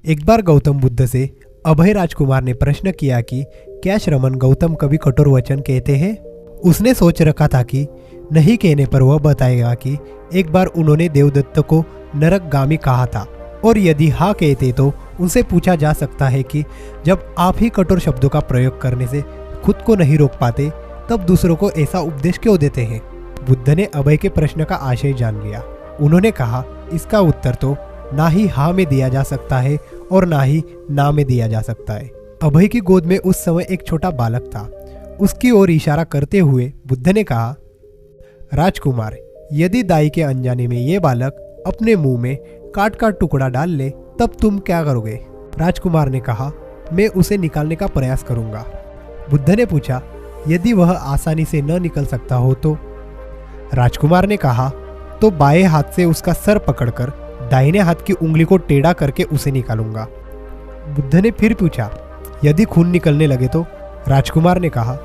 एक बार गौतम बुद्ध से अभय राजकुमार ने प्रश्न किया कि क्या श्रमण गौतम कभी कठोर वचन कहते हैं। उसने सोच रखा था कि नहीं कहने पर वह बताएगा कि एक बार उन्होंने देवदत्त को नरकगामी कहा था, और यदि हाँ कहते तो उनसे पूछा जा सकता है कि जब आप ही कठोर शब्दों का प्रयोग करने से खुद को नहीं रोक पाते तब दूसरों को ऐसा उपदेश क्यों देते हैं। बुद्ध ने अभय के प्रश्न का आशय जान लिया। उन्होंने कहा, इसका उत्तर तो ना ही हाँ में दिया जा सकता है और ना ही ना में दिया जा सकता है। अभय की गोद में उस समय एक छोटा बालक था। उसकी ओर इशारा करते हुए बुद्ध ने कहा, राजकुमार, यदि दाई के अनजाने में ये बालक अपने मुंह में काट का टुकड़ा डाल ले तब तुम क्या करोगे। राजकुमार ने कहा, मैं उसे निकालने का प्रयास करूंगा। बुद्ध ने पूछा, यदि वह आसानी से न निकल सकता हो तो। राजकुमार ने कहा, तो बाएं हाथ से उसका सर पकड़कर दाहिने हाथ की उंगली को टेढ़ा करके उसे निकालूंगा। बुद्ध ने फिर पूछा, यदि खून निकलने लगे तो। राजकुमार ने कहा,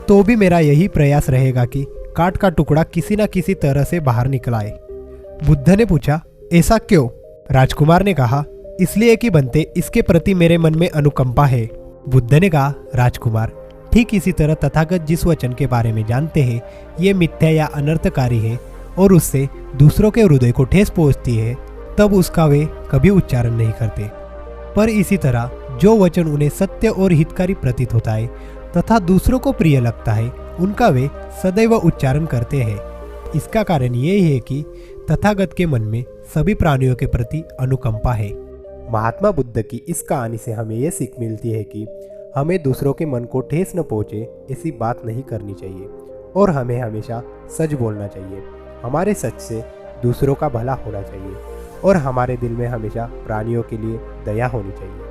तो भी मेरा यही प्रयास रहेगा कि काट का टुकड़ा किसी न किसी तरह से बाहर निकल आए। बुद्ध ने पूछा, ऐसा क्यों। राजकुमार ने कहा, इसलिए कि बनते इसके प्रति मेरे मन में अनुकंपा है। बुद्ध ने कहा, राजकुमार, ठीक इसी तरह तथागत जिस वचन के बारे में जानते हैं ये मिथ्या या अनर्थकारी है और उससे दूसरों के हृदय को ठेस पहुंचती है, तब उसका वे कभी उच्चारण नहीं करते। पर इसी तरह जो वचन उन्हें सत्य और हितकारी प्रतीत होता है तथा दूसरों को प्रिय लगता है उनका वे सदैव उच्चारण करते हैं। इसका कारण ये है कि तथागत के मन में सभी प्राणियों के प्रति अनुकंपा है। महात्मा बुद्ध की इस कहानी से हमें यह सीख मिलती है कि हमें दूसरों के मन को ठेस न पहुँचे ऐसी बात नहीं करनी चाहिए और हमें हमेशा सच बोलना चाहिए। हमारे सच से दूसरों का भला होना चाहिए और हमारे दिल में हमेशा प्राणियों के लिए दया होनी चाहिए।